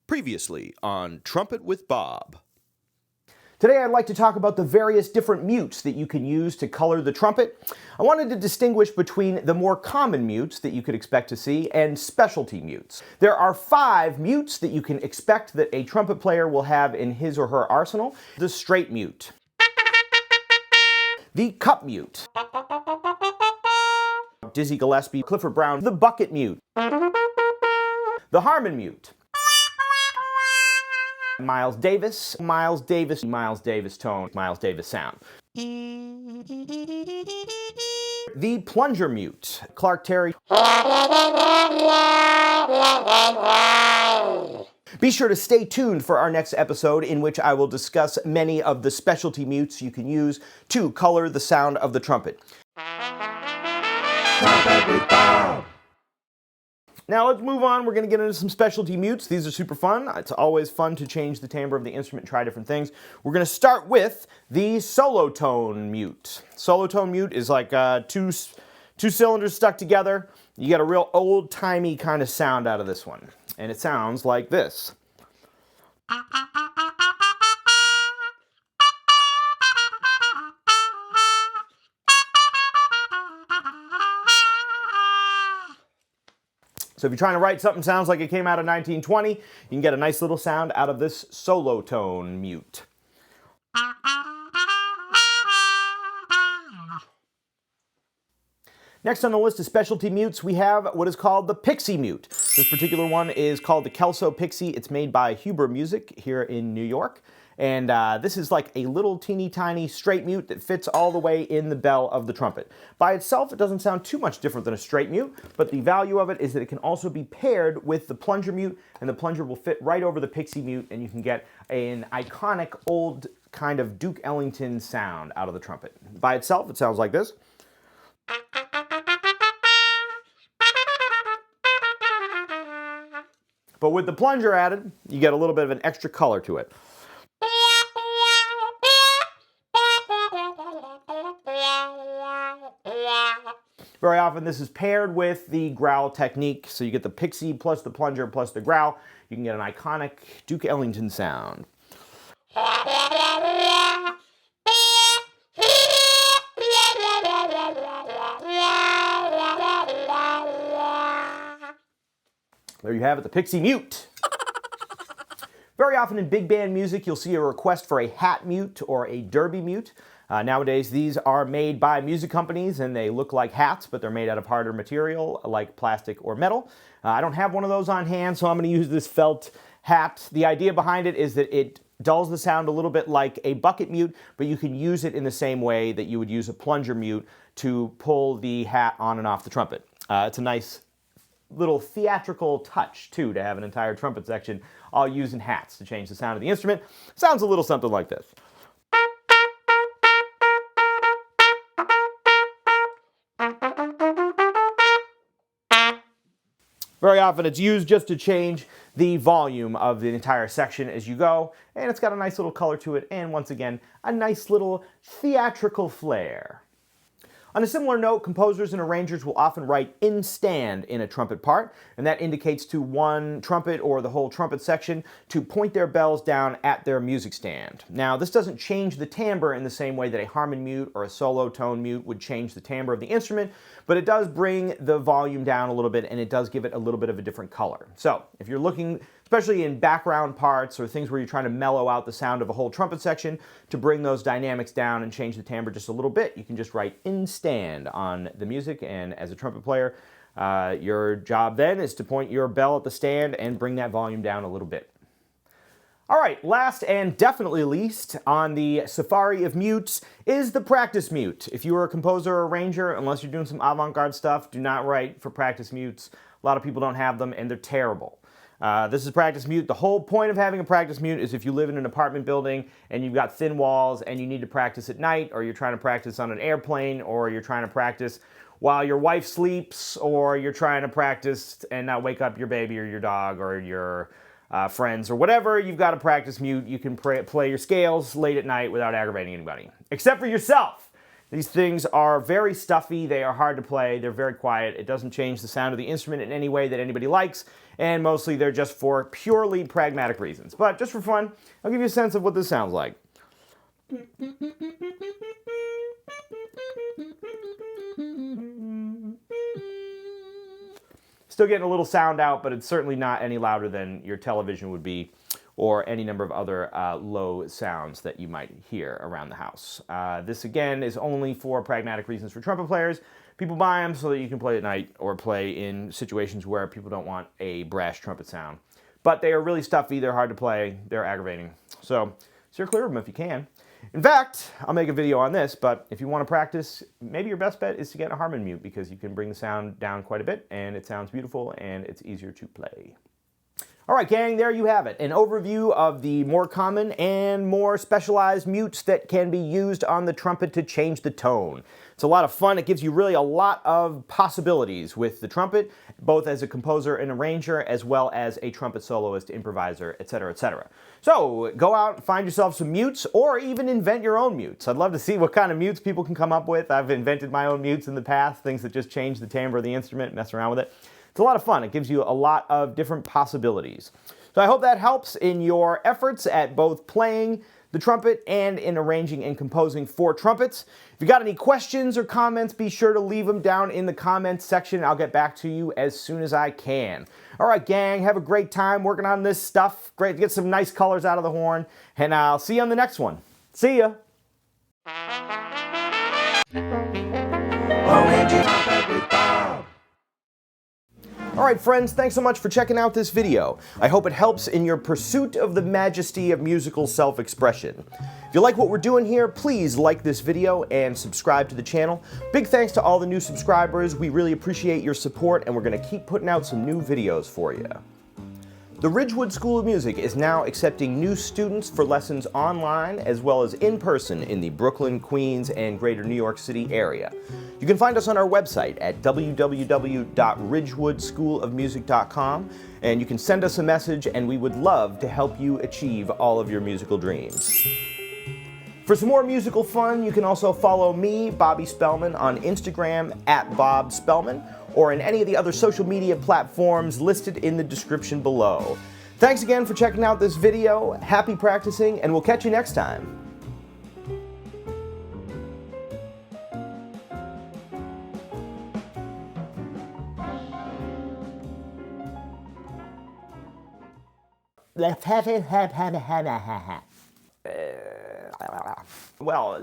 Previously on Trumpet with Bob. Today I'd like to talk about the various different mutes that you can use to color the trumpet. I wanted to distinguish between the more common mutes that you could expect to see and specialty mutes. There are 5 mutes that you can expect that a trumpet player will have in his or her arsenal. The straight mute, the cup mute, Dizzy Gillespie, Clifford Brown, the bucket mute, the Harmon mute, Miles Davis tone, Miles Davis sound. The plunger mute, Clark Terry. Be sure to stay tuned for our next episode in which I will discuss many of the specialty mutes you can use to color the sound of the trumpet. Trumpet with Bob. Now let's move on. We're going to get into some specialty mutes. These are super fun. It's always fun to change the timbre of the instrument and try different things. We're going to start with the Solotone Mute. Solotone Mute is like two cylinders stuck together. You get a real old-timey kind of sound out of this one. And it sounds like this. So if you're trying to write something that sounds like it came out of 1920, you can get a nice little sound out of this Solotone Mute. Next on the list of specialty mutes, we have what is called the Pixie Mute. This particular one is called the Kellso Pixie. It's made by Huber Music here in New York. And this is like a little teeny tiny straight mute that fits all the way in the bell of the trumpet. By itself, it doesn't sound too much different than a straight mute, but the value of it is that it can also be paired with the plunger mute, and the plunger will fit right over the Pixie Mute, and you can get an iconic old kind of Duke Ellington sound out of the trumpet. By itself, it sounds like this. But with the plunger added, you get a little bit of an extra color to it. Very often this is paired with the growl technique, so you get the Pixie plus the plunger plus the growl. You can get an iconic Duke Ellington sound. There you have it, the Pixie Mute. Very often in big band music, you'll see a request for a hat mute or a derby mute. Nowadays, these are made by music companies, and they look like hats, but they're made out of harder material, like plastic or metal. I don't have one of those on hand, so I'm going to use this felt hat. The idea behind it is that it dulls the sound a little bit like a bucket mute, but you can use it in the same way that you would use a plunger mute to pull the hat on and off the trumpet. It's a nice little theatrical touch, too, to have an entire trumpet section all using hats to change the sound of the instrument. Sounds a little something like this. Very often it's used just to change the volume of the entire section as you go, and it's got a nice little color to it, and once again, a nice little theatrical flair. On a similar note, composers and arrangers will often write in stand in a trumpet part, and that indicates to one trumpet or the whole trumpet section to point their bells down at their music stand. Now, this doesn't change the timbre in the same way that a Harmon mute or a Solotone mute would change the timbre of the instrument, but it does bring the volume down a little bit, and it does give it a little bit of a different color. So, if you're looking, especially in background parts or things where you're trying to mellow out the sound of a whole trumpet section, to bring those dynamics down and change the timbre just a little bit, you can just write in stand on the music, and as a trumpet player, your job then is to point your bell at the stand and bring that volume down a little bit. All right, last and definitely least on the safari of mutes is the practice mute. If you are a composer or arranger, unless you're doing some avant-garde stuff, do not write for practice mutes. A lot of people don't have them, and they're terrible. This is practice mute. The whole point of having a practice mute is if you live in an apartment building and you've got thin walls and you need to practice at night, or you're trying to practice on an airplane, or you're trying to practice while your wife sleeps, or you're trying to practice and not wake up your baby or your dog or your friends or whatever, you've got a practice mute. You can play your scales late at night without aggravating anybody. Except for yourself. These things are very stuffy, they are hard to play, they're very quiet, it doesn't change the sound of the instrument in any way that anybody likes, and mostly they're just for purely pragmatic reasons. But just for fun, I'll give you a sense of what this sounds like. Still getting a little sound out, but it's certainly not any louder than your television would be, or any number of other low sounds that you might hear around the house. This, again, is only for pragmatic reasons for trumpet players. People buy them so that you can play at night or play in situations where people don't want a brash trumpet sound. But they are really stuffy, they're hard to play, they're aggravating. So steer clear of them if you can. In fact, I'll make a video on this, but if you want to practice, maybe your best bet is to get a Harmon Mute, because you can bring the sound down quite a bit, and it sounds beautiful, and it's easier to play. All right, gang, there you have it. An overview of the more common and more specialized mutes that can be used on the trumpet to change the tone. It's a lot of fun. It gives you really a lot of possibilities with the trumpet, both as a composer and arranger, as well as a trumpet soloist, improviser, etc., etc. So go out and find yourself some mutes, or even invent your own mutes. I'd love to see what kind of mutes people can come up with. I've invented my own mutes in the past, things that just change the timbre of the instrument, mess around with it. It's a lot of fun. It gives you a lot of different possibilities. So I hope that helps in your efforts at both playing the trumpet and in arranging and composing for trumpets. If you got any questions or comments, be sure to leave them down in the comments section. I'll get back to you as soon as I can. All right, gang, have a great time working on this stuff. Great to get some nice colors out of the horn, and I'll see you on the next one. See ya. Alright friends, thanks so much for checking out this video. I hope it helps in your pursuit of the majesty of musical self-expression. If you like what we're doing here, please like this video and subscribe to the channel. Big thanks to all the new subscribers. We really appreciate your support, and we're going to keep putting out some new videos for you. The Ridgewood School of Music is now accepting new students for lessons online as well as in person in the Brooklyn, Queens, and greater New York City area. You can find us on our website at www.ridgewoodschoolofmusic.com, and you can send us a message, and we would love to help you achieve all of your musical dreams. For some more musical fun, you can also follow me, Bobby Spellman, on Instagram @BobSpellman, or in any of the other social media platforms listed in the description below. Thanks again for checking out this video. Happy practicing, and we'll catch you next time. Well,